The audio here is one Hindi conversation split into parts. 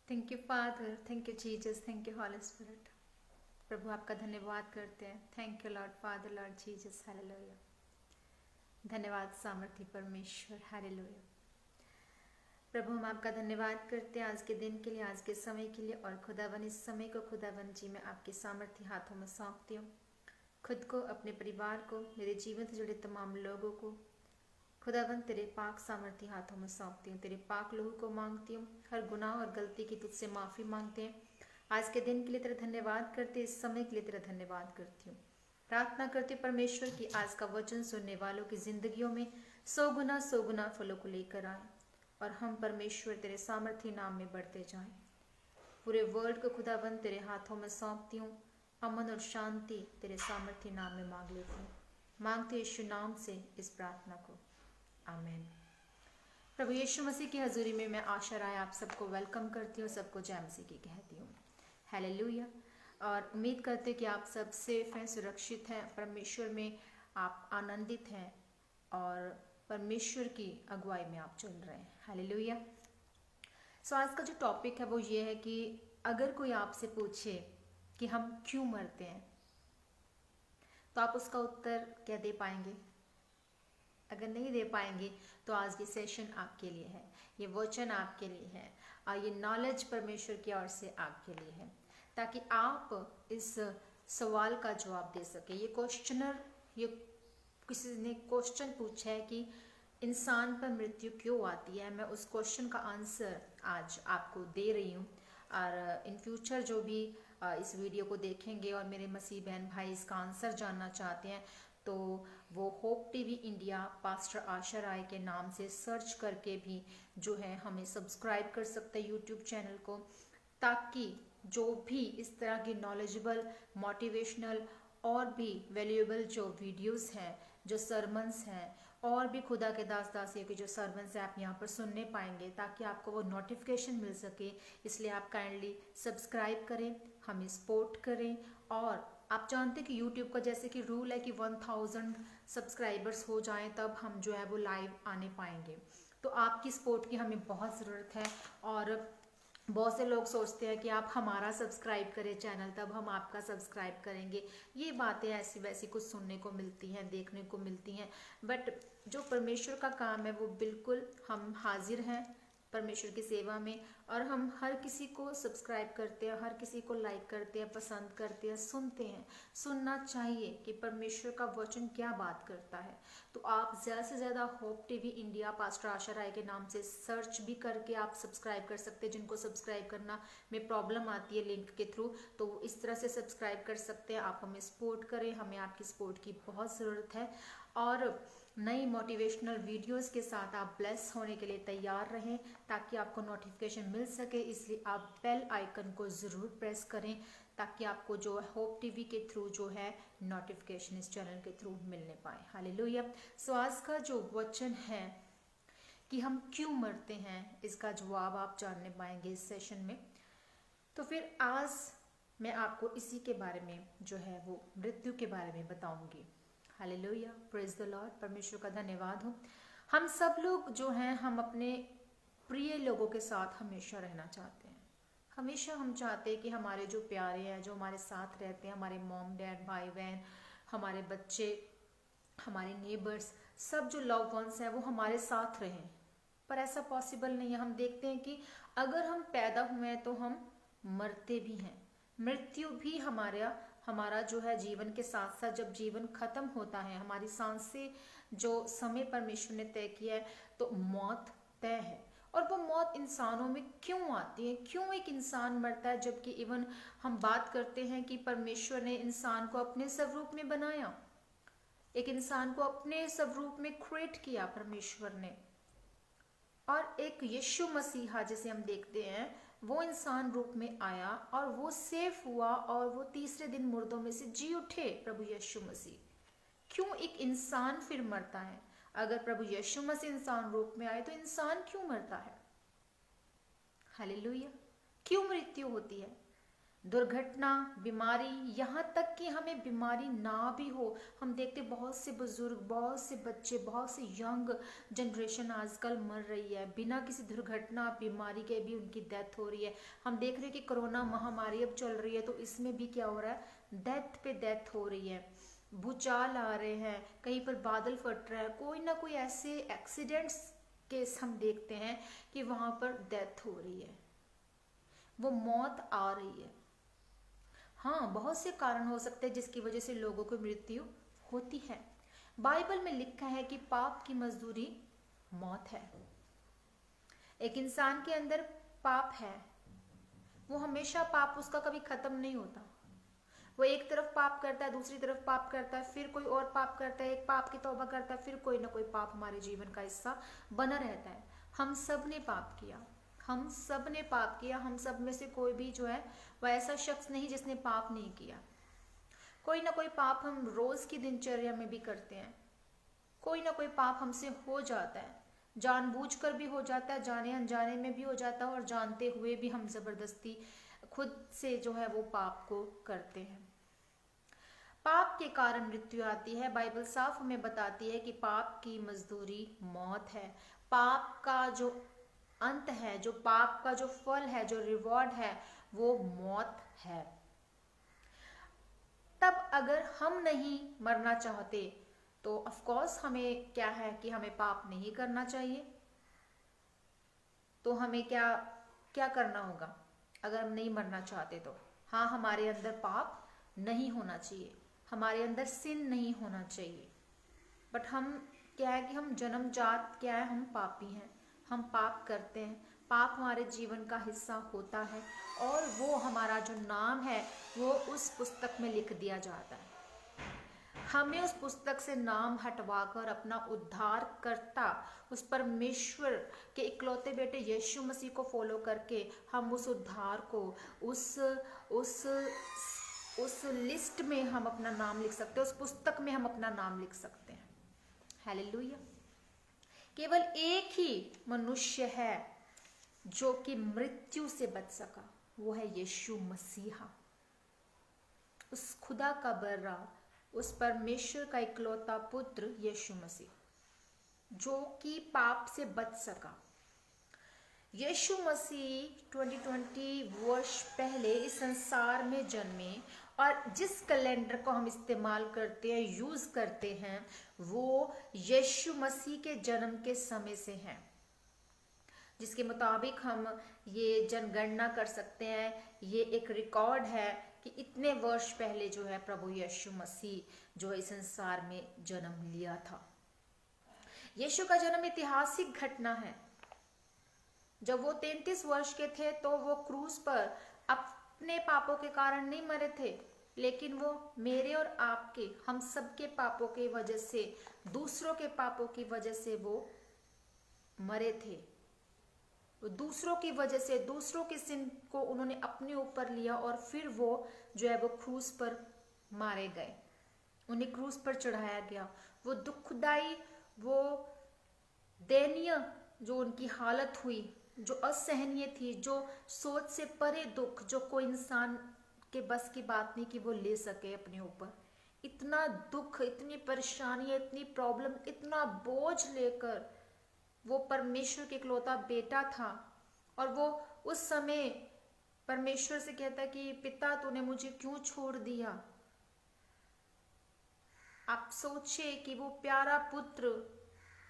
Thank you Father, thank you Jesus, thank you Holy Spirit. प्रभु आपका धन्यवाद करते हैं। Thank you Lord Father, Lord Jesus, hallelujah. धन्यवाद सामर्थी परमेश्वर, हालेलुया। प्रभु हम आपका धन्यवाद करते हैं आज के दिन के लिए, आज के समय के लिए। और खुदावन इस समय को खुदावन जी मैं आपके सामर्थी हाथों में सौंपती हूँ। खुद को, अपने परिवार को, मेरे जीवन से जुड़े तमाम लोगों को खुदावन तेरे पाक सामर्थी हाथों में सौंपती हूँ। तेरे पाक लहू को मांगती हूँ। हर गुनाह और गलती की तुझसे माफ़ी मांगते हैं। आज के दिन के लिए तेरा धन्यवाद करते, इस समय के लिए तेरा धन्यवाद करती हूँ। प्रार्थना करती हूँ परमेश्वर की आज का वचन सुनने वालों की जिंदगियों में 100 गुना फलों को लेकर आए और हम परमेश्वर तेरे सामर्थी नाम में बढ़ते जाएं। पूरे वर्ल्ड को खुदावन तेरे हाथों में सौंपती हूँ। अमन और शांति तेरे सामर्थी नाम में मांग लेती हूँ। मांगते यीशु नाम से इस प्रार्थना को, आमीन। प्रभु यीशु मसीह की हजूरी में मैं आशा राय आप सबको वेलकम करती हूँ, सबको जय मसीह की कहती हूँ, हालेलुया। और उम्मीद करते कि आप सब सेफ हैं, सुरक्षित हैं, परमेश्वर में आप आनंदित हैं और परमेश्वर की अगुवाई में आप चल रहे हैं, हालेलुया। सो आज का जो टॉपिक है वो ये है कि अगर कोई आपसे पूछे कि हम क्यों मरते हैं तो आप उसका उत्तर क्या दे पाएंगे? अगर नहीं दे पाएंगे तो आज ये सेशन आपके लिए है, ये वचन आपके लिए है और ये नॉलेज परमेश्वर की ओर से आपके लिए है, ताकि आप इस सवाल का जवाब दे सके। ये किसी ने क्वेश्चन पूछा है कि इंसान पर मृत्यु क्यों आती है। मैं उस क्वेश्चन का आंसर आज आपको दे रही हूँ। और इन फ्यूचर जो भी इस वीडियो को देखेंगे और मेरे मसीह बहन भाई इसका आंसर जानना चाहते हैं तो वो होप टीवी इंडिया पास्टर आशा राय के नाम से सर्च करके भी जो है हमें सब्सक्राइब कर सकते हैं यूट्यूब चैनल को, ताकि जो भी इस तरह की नॉलेजेबल, मोटिवेशनल और भी वैल्यूएबल जो वीडियोस हैं, जो सरमन्स हैं और भी खुदा के दास दासियों के जो सरमन्स हैं आप यहाँ पर सुनने पाएंगे, ताकि आपको वो नोटिफिकेशन मिल सके। इसलिए आप काइंडली सब्सक्राइब करें, हमें सपोर्ट करें। और आप जानते हैं कि यूट्यूब का जैसे कि रूल है कि 1000 सब्सक्राइबर्स हो जाएं तब हम जो है वो लाइव आने पाएंगे। तो आपकी सपोर्ट की हमें बहुत ज़रूरत है। और बहुत से लोग सोचते हैं कि आप हमारा सब्सक्राइब करें चैनल तब हम आपका सब्सक्राइब करेंगे। ये बातें ऐसी वैसी कुछ सुनने को मिलती हैं, देखने को मिलती हैं, बट जो परमेश्वर का काम है वो बिल्कुल हम हाजिर हैं परमेश्वर की सेवा में। और हम हर किसी को सब्सक्राइब करते हैं, हर किसी को लाइक करते हैं, पसंद करते हैं, सुनते हैं। सुनना चाहिए कि परमेश्वर का वचन क्या बात करता है। तो आप ज़्यादा से ज़्यादा होप टीवी इंडिया पास्टर आशा राय के नाम से सर्च भी करके आप सब्सक्राइब कर सकते हैं। जिनको सब्सक्राइब करना में प्रॉब्लम आती है लिंक के थ्रू, तो वो इस तरह से सब्सक्राइब कर सकते हैं। आप हमें सपोर्ट करें, हमें आपकी सपोर्ट की बहुत ज़रूरत है। और नई मोटिवेशनल वीडियोस के साथ आप ब्लेस होने के लिए तैयार रहें, ताकि आपको नोटिफिकेशन मिल सके। इसलिए आप बेल आइकन को ज़रूर प्रेस करें, ताकि आपको जो होप टीवी के थ्रू जो है नोटिफिकेशन इस चैनल के थ्रू मिलने पाए, हालेलुया। सो आज का जो वचन है कि हम क्यों मरते हैं, इसका जवाब आप जानने पाएंगे इस सेशन में। तो फिर आज मैं आपको इसी के बारे में जो है वो मृत्यु के बारे में बताऊंगी, हालेलुया, प्रेज द लॉर्ड। परमेश्वर का धन्यवाद हो। हम सब लोग जो हैं हम अपने प्रिय लोगों के साथ हमेशा रहना चाहते हैं। हमेशा हम चाहते हैं कि हमारे जो प्यारे हैं, जो हमारे साथ रहते हैं, हमारे मॉम डैड, भाई बहन, हमारे बच्चे, हमारे नेबर्स, सब जो लव वंस हैं वो हमारे साथ रहें। पर ऐसा पॉसिबल नहीं है। हम देखते हैं कि अगर हम पैदा हुए हैं तो हम मरते भी हैं। मृत्यु भी हमारा जो है जीवन के साथ साथ जब जीवन खत्म होता है, हमारी सांसें जो समय परमेश्वर ने तय किया है, तो मौत तय है। और वो मौत इंसानों में क्यों आती है, क्यों एक इंसान मरता है, जबकि इवन हम बात करते हैं कि परमेश्वर ने इंसान को अपने स्वरूप में बनाया, एक इंसान को अपने स्वरूप में क्रिएट किया परमेश्वर ने। और एक यीशु मसीहा जिसे हम देखते हैं वो इंसान रूप में आया और वो सेफ हुआ और वो तीसरे दिन मुर्दों में से जी उठे, प्रभु यीशु मसीह। क्यों एक इंसान फिर मरता है? अगर प्रभु यीशु मसीह इंसान रूप में आए तो इंसान क्यों मरता है? हालेलुया। क्यों मृत्यु होती है? दुर्घटना, बीमारी, यहाँ तक कि हमें बीमारी ना भी हो। हम देखते बहुत से बुजुर्ग, बहुत से बच्चे, बहुत से यंग जनरेशन आजकल मर रही है बिना किसी दुर्घटना बीमारी के भी उनकी डेथ हो रही है। हम देख रहे हैं कि कोरोना महामारी अब चल रही है तो इसमें भी क्या हो रहा है, डेथ पे डेथ हो रही है। भूचाल आ रहे हैं, कहीं पर बादल फट रहा है, कोई ना कोई ऐसे एक्सीडेंट्स केस हम देखते हैं कि वहां पर डेथ हो रही है, वो मौत आ रही है। हाँ, बहुत से कारण हो सकते हैं जिसकी वजह से लोगों को मृत्यु होती है। बाइबल में लिखा है कि पाप की मजदूरी मौत है। एक इंसान के अंदर पाप है, वो हमेशा पाप उसका कभी खत्म नहीं होता। वो एक तरफ पाप करता है, दूसरी तरफ पाप करता है, फिर कोई और पाप करता है, एक पाप की तौबा करता है, फिर कोई ना कोई पाप हमारे जीवन का हिस्सा बना रहता है। हम सब ने पाप किया, हम सब ने पाप किया। हम सब में से कोई भी जो है वह ऐसा शख्स नहीं जिसने पाप नहीं किया। कोई ना कोई पाप हम रोज की दिनचर्या में भी करते हैं। कोई ना कोई पाप हमसे हो जाता है, जानबूझकर भी हो जाता है, जाने अनजाने में भी हो जाता है, और जानते हुए भी हम जबरदस्ती खुद से जो है वो पाप को करते हैं। पाप के कारण मृत्यु आती है। बाइबल साफ हमें बताती है कि पाप की मजदूरी मौत है। पाप का जो अंत है, जो पाप का जो फल है, जो रिवॉर्ड है, वो मौत है। तब अगर हम नहीं मरना चाहते तो ऑफ कोर्स हमें क्या है कि हमें पाप नहीं करना चाहिए। तो हमें क्या क्या करना होगा अगर हम नहीं मरना चाहते तो? हाँ, हमारे अंदर पाप नहीं होना चाहिए, हमारे अंदर सिन नहीं होना चाहिए। बट हम क्या है कि हम जन्मजात क्या है, हम पापी हैं, हम पाप करते हैं। पाप हमारे जीवन का हिस्सा होता है और वो हमारा जो नाम है वो उस पुस्तक में लिख दिया जाता है। हमें उस पुस्तक से नाम हटवाकर अपना उद्धार करता, उस परमेश्वर के इकलौते बेटे यीशु मसीह को फॉलो करके हम उस उद्धार को उस लिस्ट में हम अपना नाम लिख सकते हैं, उस पुस्तक में हम अपना नाम लिख सकते हैं। हालेलुया। केवल एक ही मनुष्य है जो कि मृत्यु से बच सका, वो है यीशु मसीहा, उस खुदा का बर्रा, उस परमेश्वर का इकलौता पुत्र यीशु मसीह, जो कि पाप से बच सका। यीशु मसीह 2020 वर्ष पहले इस संसार में जन्मे, और जिस कैलेंडर को हम इस्तेमाल करते हैं, यूज करते हैं, वो यीशु मसीह के जन्म के समय से है, जिसके मुताबिक हम ये जनगणना कर सकते हैं। ये एक रिकॉर्ड है कि इतने वर्ष पहले जो है प्रभु यीशु मसीह जो इस संसार में जन्म लिया था। यीशु का जन्म ऐतिहासिक घटना है। जब वो 33 वर्ष के थे तो वो क्रूस पर अपने पापों के कारण नहीं मरे थे, लेकिन वो मेरे और आपके, हम सबके पापों की वजह से, दूसरों के पापों की वजह से वो मरे थे। दूसरों की वजह से, दूसरों के सिन को उन्होंने अपने ऊपर लिया और फिर वो जो है वो क्रूस पर मारे गए, उन्हें क्रूस पर चढ़ाया गया। वो दुखदाई, वो दयनीय जो उनकी हालत हुई, जो असहनीय थी, जो सोच से परे दुख, जो कोई इंसान के बस की बात नहीं कि वो ले सके अपने ऊपर। इतना दुख, इतनी परेशानी, इतनी प्रॉब्लम, इतना बोझ लेकर वो परमेश्वर के इकलौता बेटा था, और वो उस समय परमेश्वर से कहता कि पिता तूने मुझे क्यों छोड़ दिया। आप सोचे कि वो प्यारा पुत्र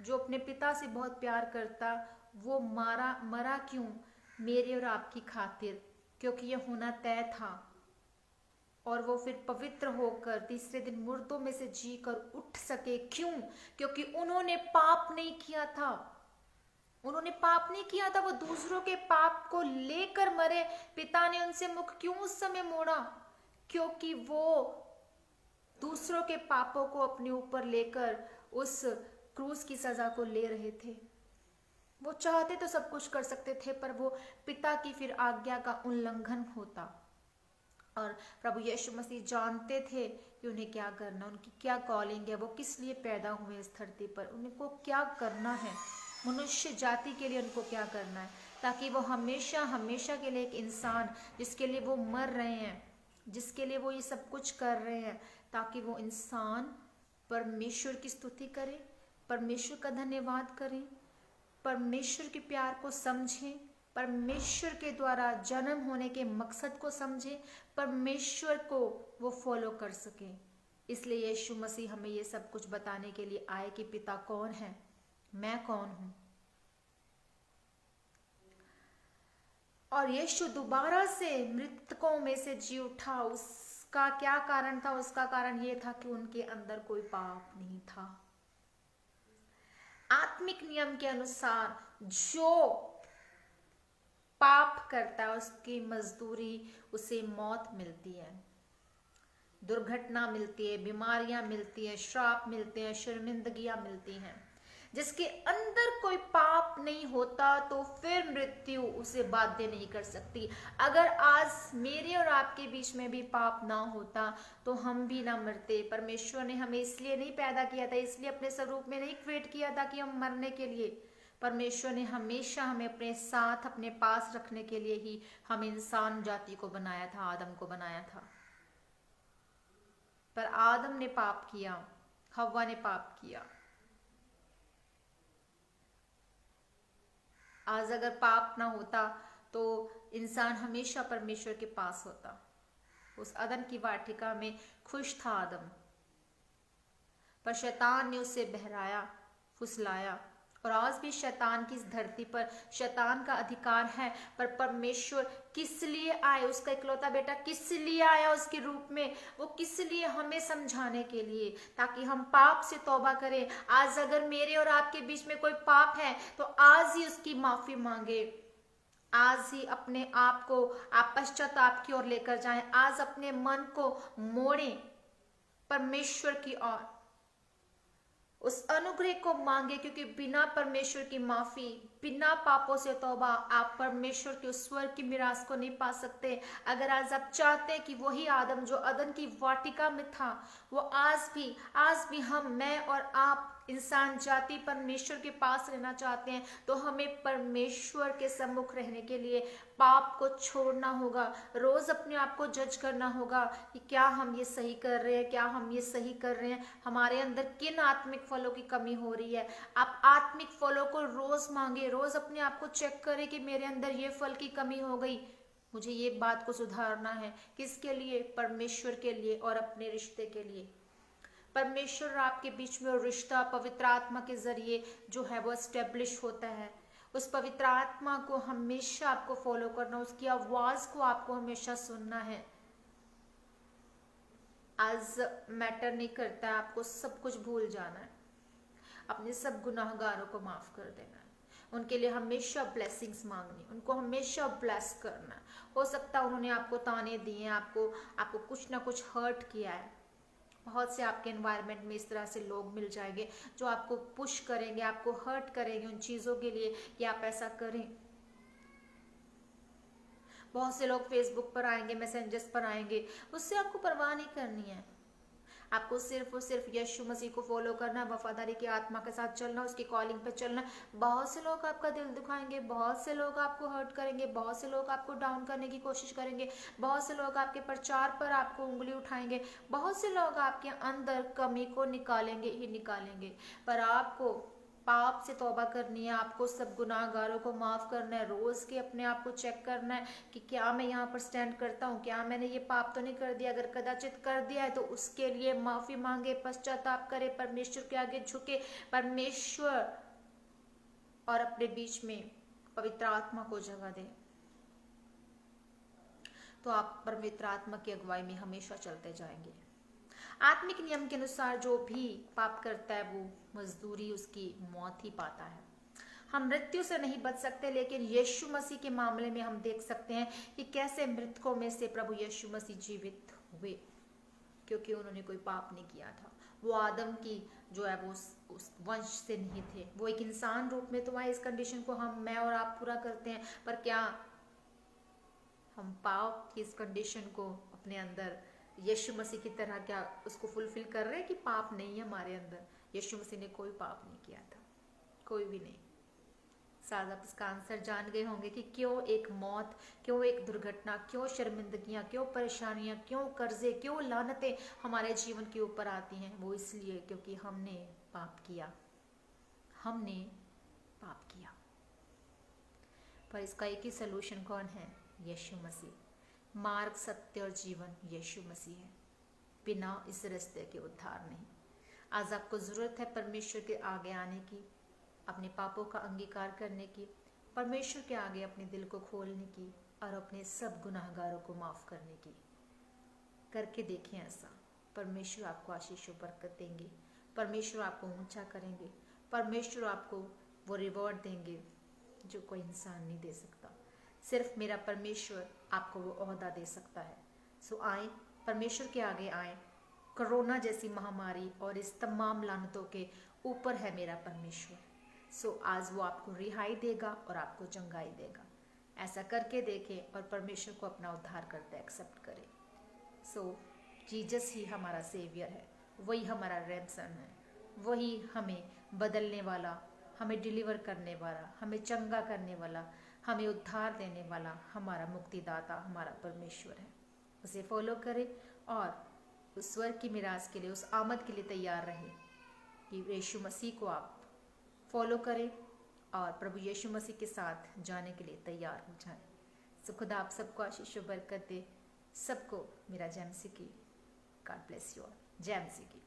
जो अपने पिता से बहुत प्यार करता, वो मरा क्यों? मेरे और आपकी खातिर, क्योंकि यह होना तय था। और वो फिर पवित्र होकर तीसरे दिन मुर्दों में से जी कर उठ सके। क्यों? क्योंकि उन्होंने पाप नहीं किया था, उन्होंने पाप नहीं किया था, वो दूसरों के पाप को लेकर मरे। पिता ने उनसे मुख क्यों उस समय मोड़ा? क्योंकि वो दूसरों के पापों को अपने ऊपर लेकर उस क्रूस की सजा को ले रहे थे। वो चाहते तो सब कुछ कर सकते थे, पर वो पिता की फिर आज्ञा का उल्लंघन होता। और प्रभु यीशु मसीह जानते थे कि उन्हें क्या करना, उनकी क्या कॉलिंग है, वो किस लिए पैदा हुए इस धरती पर, उनको क्या करना है, मनुष्य जाति के लिए उनको क्या करना है, ताकि वो हमेशा हमेशा के लिए एक इंसान जिसके लिए वो मर रहे हैं, जिसके लिए वो ये सब कुछ कर रहे हैं, ताकि वो इंसान परमेश्वर की स्तुति करे, परमेश्वर का धन्यवाद करें, परमेश्वर के प्यार को समझें, परमेश्वर के द्वारा जन्म होने के मकसद को समझें, परमेश्वर को वो फॉलो कर सकें। इसलिए यीशु मसीह हमें ये सब कुछ बताने के लिए आए कि पिता कौन है, मैं कौन हूं। और यीशु दोबारा से मृतकों में से जी उठा। उसका क्या कारण था? उसका कारण ये था कि उनके अंदर कोई पाप नहीं था। आत्मिक नियम के अनुसार जो पाप करता है उसकी मजदूरी उसे मौत मिलती है, दुर्घटना मिलती है, बीमारियां मिलती है, श्राप मिलते हैं, शर्मिंदगियां मिलती हैं। जिसके अंदर कोई पाप नहीं होता तो फिर मृत्यु उसे बाध्य नहीं कर सकती। अगर आज मेरे और आपके बीच में भी पाप ना होता तो हम भी ना मरते। परमेश्वर ने हमें इसलिए नहीं पैदा किया था, इसलिए अपने स्वरूप में नहीं क्रिएट किया था कि हम मरने के लिए। परमेश्वर ने हमेशा हमें अपने साथ, अपने पास रखने के लिए ही हम इंसान जाति को बनाया था, आदम को बनाया था। पर आदम ने पाप किया, हव्वा ने पाप किया। आज अगर पाप ना होता तो इंसान हमेशा परमेश्वर के पास होता। उस अदन की वाटिका में खुश था आदम, पर शैतान ने उसे बहराया, फुसलाया। और आज भी शैतान की इस धरती पर शैतान का अधिकार है, पर परमेश्वर किस लिए आए? उसका इकलौता बेटा किस लिए आया उसके रूप में? वो किस लिए? हमें समझाने के लिए, ताकि हम पाप से तौबा करें। आज अगर मेरे और आपके बीच में कोई पाप है तो आज ही उसकी माफी मांगे, आज ही अपने आप को आप पश्चाताप की ओर लेकर जाएं। आज अपने मन को मोड़ें परमेश्वर की ओर, उस अनुग्रह को मांगे, क्योंकि बिना परमेश्वर की माफी, बिना पापों से तौबा आप परमेश्वर के उस स्वर्ग की मिरास को नहीं पा सकते। अगर आज आप चाहते हैं कि वही आदम जो अदन की वाटिका में था वो आज भी हम, मैं और आप इंसान जाति परमेश्वर के पास रहना चाहते हैं, तो हमें परमेश्वर के सम्मुख रहने के लिए पाप को छोड़ना होगा। रोज अपने आप को जज करना होगा कि क्या हम ये सही कर रहे हैं, क्या हम ये सही कर रहे हैं, हमारे अंदर किन आत्मिक फलों की कमी हो रही है। आप आत्मिक फलों को रोज मांगे, रोज अपने आप को चेक करें कि मेरे अंदर ये फल की कमी हो गई, मुझे ये बात को सुधारना है। किसके लिए? परमेश्वर के लिए और अपने रिश्ते के लिए। परमेश्वर और आपके बीच में रिश्ता पवित्र आत्मा के जरिए जो है वो एस्टेब्लिश होता है। उस पवित्र आत्मा को हमेशा आपको फॉलो करना, उसकी आवाज को आपको हमेशा सुनना है। आज मैटर नहीं करता है, आपको सब कुछ भूल जाना है, अपने सब गुनाहगारों को माफ कर देना है, उनके लिए हमेशा ब्लेसिंग्स मांगनी, उनको हमेशा ब्लेस करना। हो सकता है उन्होंने आपको ताने दिए हैं, आपको कुछ ना कुछ हर्ट किया है। बहुत से आपके एनवायरनमेंट में इस तरह से लोग मिल जाएंगे जो आपको पुश करेंगे, आपको हर्ट करेंगे उन चीज़ों के लिए कि आप ऐसा करें। बहुत से लोग फेसबुक पर आएंगे, मैसेंजर्स पर आएंगे, उससे आपको परवाह नहीं करनी है। आपको सिर्फ और सिर्फ यीशु मसीह को फॉलो करना, वफादारी की आत्मा के साथ चलना, उसकी कॉलिंग पे चलना। बहुत से लोग आपका दिल दुखाएंगे, बहुत से लोग आपको हर्ट करेंगे, बहुत से लोग आपको डाउन करने की कोशिश करेंगे, बहुत से लोग आपके प्रचार पर आपको उंगली उठाएंगे, बहुत से लोग आपके अंदर कमी को निकालेंगे ही निकालेंगे। पर आपको पाप से तौबा करनी है, आपको सब गुनाहगारों को माफ करना है, रोज के अपने आप को चेक करना है कि क्या मैं यहाँ पर स्टैंड करता हूँ, क्या मैंने ये पाप तो नहीं कर दिया। अगर कदाचित कर दिया है तो उसके लिए माफी मांगे, पश्चाताप करे, परमेश्वर के आगे झुके, परमेश्वर और अपने बीच में पवित्र आत्मा को जगह दे, तो आप पवित्र आत्मा की अगुवाई में हमेशा चलते जाएंगे। आत्मिक नियम के अनुसार जो भी पाप करता है वो मजदूरी उसकी मौत ही पाता है। हम मृत्यु से नहीं बच सकते, लेकिन यीशु मसीह के मामले में हम देख सकते हैं कि कैसे मृतकों में से प्रभु यीशु मसीह जीवित हुए, क्योंकि उन्होंने कोई पाप नहीं किया था। वो आदम की जो है वो उस वंश से नहीं थे, वो एक इंसान रूप में तो आए। इस कंडीशन को मैं और आप पूरा करते हैं, पर क्या हम पाप की इस कंडीशन को अपने अंदर यीशु मसीह की तरह क्या उसको फुलफिल कर रहे हैं कि पाप नहीं है हमारे अंदर? यीशु मसीह ने कोई पाप नहीं किया था, कोई भी नहीं। शायद आप इसका आंसर जान गए होंगे कि क्यों एक मौत, क्यों एक दुर्घटना, क्यों शर्मिंदगियाँ, क्यों परेशानियाँ, क्यों कर्जे, क्यों लानतें हमारे जीवन के ऊपर आती हैं। वो इसलिए क्योंकि हमने पाप किया, हमने पाप किया। पर इसका एक ही सलूशन कौन है? यीशु मसीह। मार्ग, सत्य और जीवन यीशु मसीह है। बिना इस रास्ते के उद्धार नहीं। आज आपको ज़रूरत है परमेश्वर के आगे आने की, अपने पापों का अंगीकार करने की, परमेश्वर के आगे अपने दिल को खोलने की और अपने सब गुनाहगारों को माफ़ करने की। करके देखें ऐसा। परमेश्वर आपको आशीष और बरकत देंगे, परमेश्वर आपको ऊंचा करेंगे, परमेश्वर आपको वो रिवॉर्ड देंगे जो कोई इंसान नहीं दे सकता। सिर्फ मेरा परमेश्वर आपको वो ओहदा दे सकता है। सो आए, परमेश्वर के आगे आए। कोरोना जैसी महामारी और इस तमाम लानतों के ऊपर है मेरा परमेश्वर। सो आज वो आपको रिहाई देगा और आपको चंगाई देगा। ऐसा करके देखें और परमेश्वर को अपना उद्धार करते एक्सेप्ट करें। सो जीसस ही हमारा सेवियर है, वही हमारा रैंसम है, वही हमें बदलने वाला, हमें डिलीवर करने वाला, हमें चंगा करने वाला, हमें उद्धार देने वाला हमारा मुक्तिदाता, हमारा परमेश्वर है। उसे फॉलो करें और उस स्वर्ग की मिराज के लिए, उस आमद के लिए तैयार रहें कि यीशु मसीह को आप फॉलो करें और प्रभु यीशु मसीह के साथ जाने के लिए तैयार हो जाएं। सो खुदा आप सबको आशीष और बरकत दे। सबको मेरा जय मसीह की। God bless you all. जय मसीह की।